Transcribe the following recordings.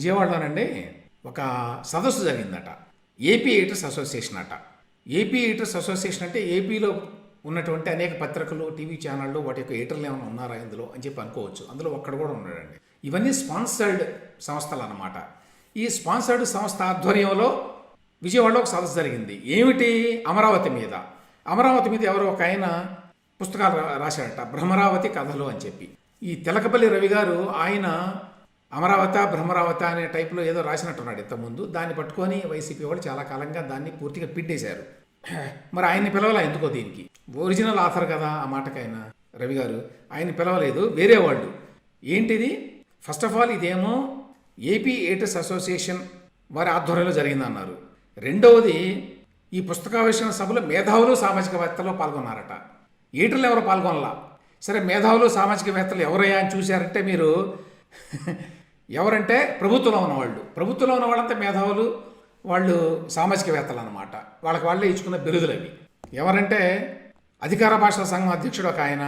విజయవాడలోనండి ఒక సదస్సు జరిగిందట. ఏపీ ఎడిటర్స్ అసోసియేషన్ అట. ఏపీ ఎడిటర్స్ అసోసియేషన్ అంటే ఏపీలో ఉన్నటువంటి అనేక పత్రికలు, టీవీ ఛానళ్ళు, వాటి యొక్క ఎడిటర్లు ఏమైనా ఉన్నారా ఇందులో అని చెప్పి అనుకోవచ్చు. అందులో ఒక్కడు కూడా ఉన్నాడండి. ఇవన్నీ స్పాన్సర్డ్ సంస్థలు అన్నమాట. ఈ స్పాన్సర్డ్ సంస్థ ఆధ్వర్యంలో విజయవాడలో ఒక సదస్సు జరిగింది. ఏమిటి? అమరావతి మీద. అమరావతి మీద ఎవరో ఒక ఆయన పుస్తకాలు రాశాడట, భ్రమరావతి కథలు అని చెప్పి. ఈ తెలకపల్లి రవి గారు ఆయన అమరావతి భ్రమరావతి అనే టైప్లో ఏదో రాసినట్టున్నాడు ఇంతకుముందు. దాన్ని పట్టుకొని వైసీపీ వాళ్ళు చాలా కాలంగా దాన్ని పూర్తిగా పిండేశారు. మరి ఆయన్ని పిలవాలా ఎందుకో? దీనికి ఒరిజినల్ ఆథర్ కదా ఆ మాటకైన రవి గారు. ఆయన్ని పిలవలేదు, వేరే వాళ్ళు. ఏంటిది? ఫస్ట్ ఆఫ్ ఆల్ ఇదేమో ఏపీ ఎడిటర్స్ అసోసియేషన్ వారి ఆధ్వర్యంలో జరిగిందన్నారు. రెండవది, ఈ పుస్తకావిష్కరణ సభలో మేధావులు సామాజికవేత్తలు పాల్గొన్నారట. ఎడిటర్లు ఎవరు పాల్గొనలా. సరే, మేధావులు సామాజికవేత్తలు ఎవరయ్యా అని చూశారంటే మీరు ఎవరంటే ప్రభుత్వంలో ఉన్నవాళ్ళు. ప్రభుత్వంలో ఉన్న వాళ్ళంతా మేధావులు, వాళ్ళు సామాజికవేత్తలు అన్నమాట. వాళ్ళే ఇచ్చుకున్న బిరుదులు అవి. ఎవరంటే అధికార భాషల సంఘం అధ్యక్షుడు ఒక ఆయన,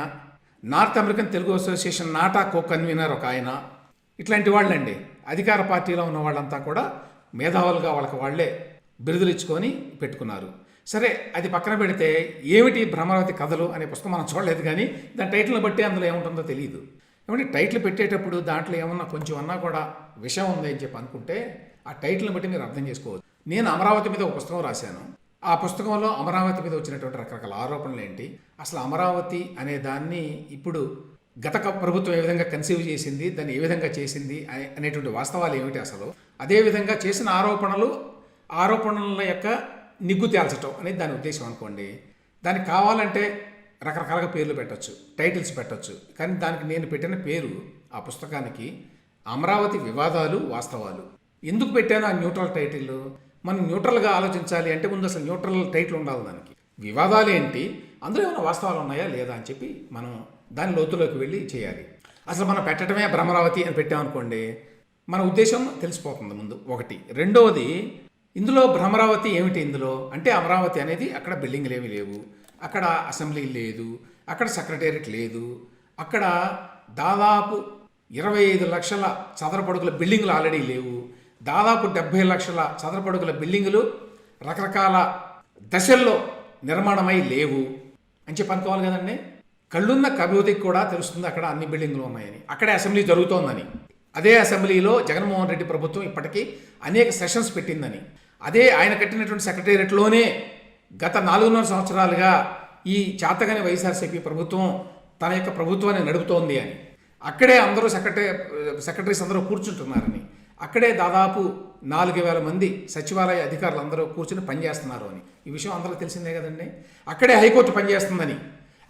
North American Telugu association NATA co convener ఒక ఆయన. ఇట్లాంటి వాళ్ళండి. అధికార పార్టీలో ఉన్న వాళ్ళంతా కూడా మేధావులుగా వాళ్ళే బిరుదులు ఇచ్చుకొని పెట్టుకున్నారు. సరే, అది పక్కన పెడితే ఏమిటి భ్రమరావతి కథలు అనే పుస్తకం మనం చూడలేదు, కానీ దాని టైటిల్ని బట్టి అందులో ఏముంటుందో తెలియదు. ఏమంటే టైటిల్ పెట్టేటప్పుడు దాంట్లో ఏమన్నా కొంచెం అన్నా కూడా విషయం ఉంది అని చెప్పి అనుకుంటే ఆ టైటిల్ని బట్టి మీరు అర్థం చేసుకోవచ్చు. నేను అమరావతి మీద ఒక పుస్తకం రాశాను. ఆ పుస్తకంలో అమరావతి మీద వచ్చినటువంటి రకరకాల ఆరోపణలు ఏంటి, అసలు అమరావతి అనే దాన్ని ఇప్పుడు గత ప్రభుత్వం ఏ విధంగా కన్సీవ్ చేసింది, దాన్ని ఏ విధంగా చేసింది అనేటువంటి వాస్తవాలు ఏమిటి అసలు, అదేవిధంగా చేసిన ఆరోపణల యొక్క నిగ్గు తేల్చటం అనేది దాని ఉద్దేశం అనుకోండి. దానికి కావాలంటే రకరకాలుగా పేర్లు పెట్టచ్చు, టైటిల్స్ పెట్టచ్చు. కానీ దానికి నేను పెట్టిన పేరు ఆ పుస్తకానికి అమరావతి వివాదాలు వాస్తవాలు. ఎందుకు పెట్టాను ఆ న్యూట్రల్ టైటిల్? మనం న్యూట్రల్గా ఆలోచించాలి అంటే ముందు అసలు న్యూట్రల్ టైటిల్ ఉండాలి దానికి. వివాదాలు ఏంటి, అందులో ఏమైనా వాస్తవాలు ఉన్నాయా లేదా అని చెప్పి మనం దాని లోతులోకి వెళ్ళి చేయాలి. అసలు మనం పెట్టడమే భ్రమరావతి అని పెట్టామనుకోండి, మన ఉద్దేశం తెలిసిపోతుంది ముందు ఒకటి. రెండవది, ఇందులో భ్రమరావతి ఏమిటి ఇందులో అంటే అమరావతి అనేది అక్కడ బిల్డింగ్లు ఏమీ లేవు, అక్కడ అసెంబ్లీ లేదు, అక్కడ సెక్రటేరియట్ లేదు, అక్కడ దాదాపు 25 లక్షల చదరపడుగుల బిల్డింగులు ఆల్రెడీ లేవు, దాదాపు 70 లక్షల చదరపడుగుల బిల్డింగులు రకరకాల దశల్లో నిర్మాణమై లేవు అని చెప్పి అనుకోవాలి కదండి. కళ్ళున్న కవివతికి కూడా తెలుస్తుంది అక్కడ అన్ని బిల్డింగులు ఉన్నాయని, అక్కడే అసెంబ్లీ జరుగుతోందని, అదే అసెంబ్లీలో జగన్మోహన్ రెడ్డి ప్రభుత్వం ఇప్పటికీ అనేక సెషన్స్ పెట్టిందని, అదే ఆయన కట్టినటువంటి సెక్రటేరియట్లోనే గత 4.5 సంవత్సరాలుగా ఈ చాతగాని వైఎస్ఆర్సీపీ ప్రభుత్వం తన యొక్క ప్రభుత్వాన్ని నడుపుతోంది అని, అక్కడే అందరూ సెక్రటరీస్ అందరూ కూర్చుంటున్నారని, అక్కడే దాదాపు 4,000 మంది సచివాలయ అధికారులు అందరూ కూర్చుని పనిచేస్తున్నారు అని ఈ విషయం అందరూ తెలిసిందే కదండి. అక్కడే హైకోర్టు పనిచేస్తుందని,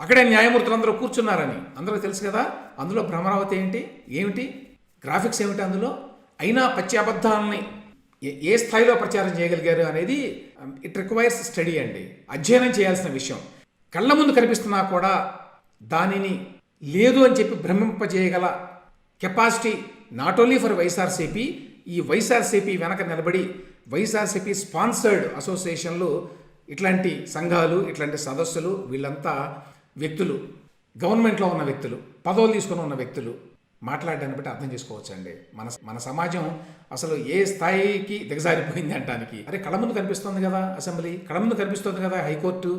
అక్కడే న్యాయమూర్తులు అందరూ కూర్చున్నారని అందరూ తెలుసు కదా. అందులో భ్రమరావతి ఏమిటి గ్రాఫిక్స్ ఏమిటి అందులో? అయినా పచ్చి అబద్ధాలని ఏ స్థాయిలో ప్రచారం చేయగలిగారు అనేది ఇట్ రిక్వైర్స్ స్టడీ అండి, అధ్యయనం చేయాల్సిన విషయం. కళ్ళ ముందు కనిపిస్తున్నా కూడా దానిని లేదు అని చెప్పి భ్రమింపజేయగల capacity not only for YSRCP, ఈ వైఎస్ఆర్సీపీ వెనక నిలబడి వైఎస్ఆర్సీపీ స్పాన్సర్డ్ అసోసియేషన్లు, ఇట్లాంటి సంఘాలు, ఇట్లాంటి సదస్సులు, వీళ్ళంతా వ్యక్తులు, గవర్నమెంట్లో ఉన్న వ్యక్తులు, పదవులు తీసుకుని ఉన్న వ్యక్తులు మాట్లాడడాన్ని బట్టి అర్థం చేసుకోవచ్చండి మన సమాజం అసలు ఏ స్థాయికి దిగజారిపోయింది అంటానికి. అరే, కళ్ళ ముందు కనిపిస్తుంది కదా అసెంబ్లీ, కళ్ళ ముందు కనిపిస్తుంది కదా హైకోర్టు,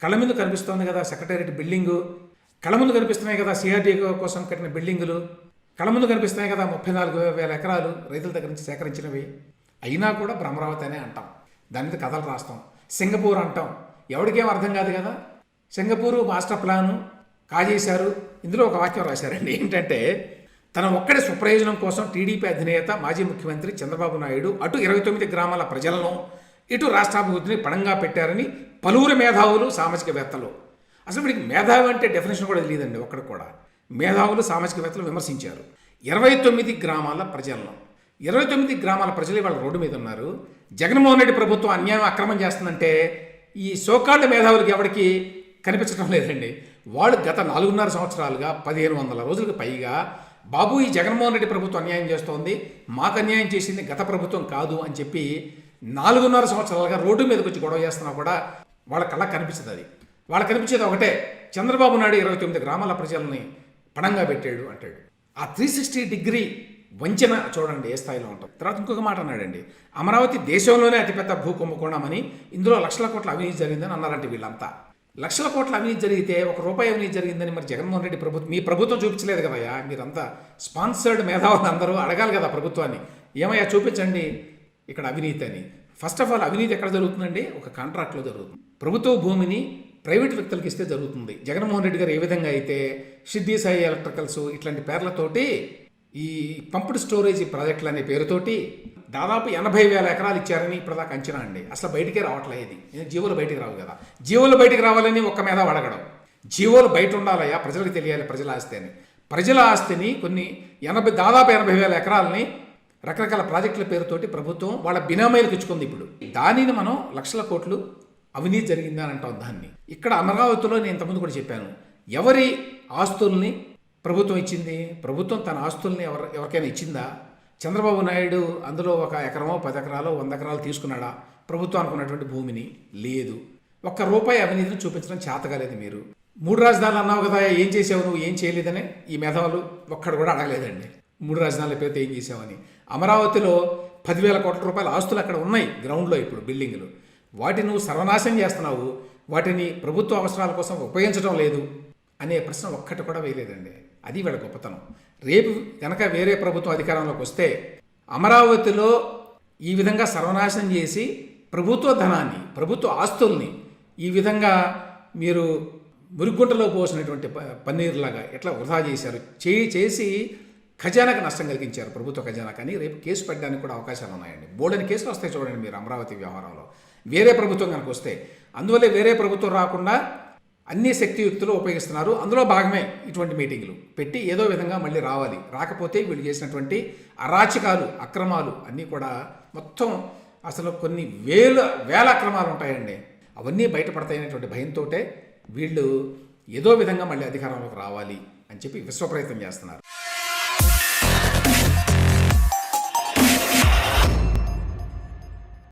కళ్ళ ముందు కనిపిస్తుంది కదా సెక్రటేరియట్ బిల్డింగు, కళ్ళ ముందు కనిపిస్తున్నాయి కదా సిఆర్డీ కోసం కట్టిన బిల్డింగులు, కళ్ళ ముందు కనిపిస్తున్నాయి కదా 34,000 ఎకరాలు రైతుల దగ్గర నుంచి సేకరించినవి. అయినా కూడా భ్రమరావతి అనే అంటాం, దాని మీద కథలు రాస్తాం. సింగపూర్ అంటాం, ఎవరికేం అర్థం కాదు కదా. సింగపూరు మాస్టర్ ప్లాను కాజేశారు. ఇందులో ఒక వాక్యం రాశారండి, ఏంటంటే తన ఒక్కడి స్వప్రయోజనం కోసం టీడీపీ అధినేత మాజీ ముఖ్యమంత్రి చంద్రబాబు నాయుడు అటు 29 గ్రామాల ప్రజలను, ఇటు రాష్ట్రాభివృద్ధిని పణంగా పెట్టారని పలువురు మేధావులు, సామాజికవేత్తలు, అసలు వీడికి మేధావి అంటే డెఫినేషన్ కూడా తెలియదండి ఒక్కడు కూడా, మేధావులు సామాజికవేత్తలు విమర్శించారు. 29 గ్రామాల ప్రజలను, 29 గ్రామాల ప్రజలు వాళ్ళ రోడ్డు మీద ఉన్నారు. జగన్మోహన్ రెడ్డి ప్రభుత్వం అన్యాయం అక్రమం చేస్తుందంటే ఈ సోకాళ్ళ మేధావులకి ఎవరికి కనిపించడం లేదండి. వాళ్ళు గత 4.5 సంవత్సరాలుగా 1,500 రోజులకు పైగా బాబు ఈ జగన్మోహన్ రెడ్డి ప్రభుత్వం అన్యాయం చేస్తోంది, మాకు అన్యాయం చేసింది గత ప్రభుత్వం కాదు అని చెప్పి 4.5 సంవత్సరాలుగా రోడ్డు మీదకి వచ్చి గొడవ చేస్తున్నా కూడా వాళ్ళ కళ్ళకు కనిపించదు. అది వాళ్ళకి కనిపించేది ఒకటే, చంద్రబాబు నాయుడు 29 గ్రామాల ప్రజల్ని పణంగా పెట్టాడు అంటాడు. ఆ 360 డిగ్రీ వంచన చూడండి ఏ స్థాయిలో ఉంటుంది. తర్వాత ఇంకొక మాట అన్నాడండి, అమరావతి దేశంలోనే అతిపెద్ద భూ కుంభకోణమని, ఇందులో లక్షల కోట్ల అవినీతి జరిగిందని అన్నారంటే వీళ్ళంతా. లక్షల కోట్ల అవినీతి జరిగితే ₹1 అవినీతి జరిగిందని మరి జగన్మోహన్ రెడ్డి ప్రభుత్వం, మీ ప్రభుత్వం చూపించలేదు కదయ్యా. మీరంతా స్పాన్సర్డ్ మేధావులు అందరూ అడగాలి కదా ప్రభుత్వాన్ని, ఏమయ్యా చూపించండి ఇక్కడ అవినీతి అని. ఫస్ట్ ఆఫ్ ఆల్ అవినీతి ఎక్కడ జరుగుతుందండి? ఒక కాంట్రాక్ట్లో జరుగుతుంది. ప్రభుత్వ భూమిని ప్రైవేట్ వ్యక్తులకు ఇస్తే జరుగుతుంది. జగన్మోహన్ రెడ్డి గారు ఏ విధంగా అయితే సిద్ధి సాయి ఎలక్ట్రికల్స్ ఇట్లాంటి పేర్లతోటి ఈ పంప్డ్ స్టోరేజ్ ప్రాజెక్టులు అనే పేరుతోటి దాదాపు 80,000 ఎకరాలు ఇచ్చారని ఇప్పటిదాకా అంచనా అండి. అసలు బయటికే రావట్లేదు. జీవోలు బయటికి రావు కదా. జీవోలు బయటికి రావాలని ఒక్క మీద అడగడం. జీవోలు బయట ఉండాలయ్యా, ప్రజలకు తెలియాలి ప్రజల ఆస్తి అని. ప్రజల ఆస్తిని దాదాపు 80,000 ఎకరాలని రకరకాల ప్రాజెక్టుల పేరుతోటి ప్రభుత్వం వాళ్ళ బినామీలకు ఇచ్చుకుంది. ఇప్పుడు దానిని మనం లక్షల కోట్లు అవినీతి జరిగింది అని అంటాం దాన్ని. ఇక్కడ అమరావతిలో నేను ఇంతకుముందు కూడా చెప్పాను, ఎవరి ఆస్తుల్ని ప్రభుత్వం ఇచ్చింది? ప్రభుత్వం తన ఆస్తుల్ని ఎవరికైనా ఇచ్చిందా? చంద్రబాబు నాయుడు అందులో 1 ఎకరమో 10 ఎకరాలో 100 ఎకరాలు తీసుకున్నాడా? ప్రభుత్వం అనుకున్నటువంటి భూమిని లేదు. ₹1 అవినీతిని చూపించడం చేతగాలేదు. మీరు 3 రాజధానులు అన్నావు కదా, ఏం చేసావు నువ్వు? ఏం చేయలేదని ఈ మేధావులు ఒక్కడు కూడా అడగలేదండి. 3 రాజధానుల పేరుతో ఏం చేసావని. అమరావతిలో 10,000 కోట్ల రూపాయల ఆస్తులు అక్కడ ఉన్నాయి గ్రౌండ్లో, ఇప్పుడు బిల్డింగులు. వాటిని నువ్వు సర్వనాశనం చేస్తున్నావు, వాటిని ప్రభుత్వ అవసరాల కోసం ఉపయోగించడం లేదు అనే ప్రశ్న ఒక్కటి కూడా వేయలేదండి. అది వీళ్ళ గొప్పతనం. రేపు కనుక వేరే ప్రభుత్వం అధికారంలోకి వస్తే అమరావతిలో ఈ విధంగా సర్వనాశనం చేసి ప్రభుత్వ ధనాన్ని, ప్రభుత్వ ఆస్తుల్ని ఈ విధంగా మీరు మురుగుంటలో పోసినటువంటి పన్నీరులాగా ఎట్లా వృధా చేశారు, చేసి ఖజానాకు నష్టం కలిగించారు, ప్రభుత్వ ఖజానాకు అని రేపు కేసు పెట్టడానికి కూడా అవకాశాలు ఉన్నాయండి. బోల్డని కేసులు వస్తాయి చూడండి మీరు అమరావతి వ్యవహారంలో. వేరే ప్రభుత్వం కనుక వస్తే, అందువల్లే వేరే ప్రభుత్వం రాకుండా అన్ని శక్తియుక్తులు ఉపయోగిస్తున్నారు. అందులో భాగమే ఇటువంటి మీటింగులు పెట్టి ఏదో విధంగా మళ్ళీ రావాలి. రాకపోతే వీళ్ళు చేసినటువంటి అరాచకాలు, అక్రమాలు అన్నీ కూడా మొత్తం అసలు కొన్ని వేల అక్రమాలు ఉంటాయండి. అవన్నీ బయటపడతాయనేటువంటి భయంతో వీళ్ళు ఏదో విధంగా మళ్ళీ అధికారంలోకి రావాలి అని చెప్పి విశ్వ ప్రయత్నం చేస్తున్నారు.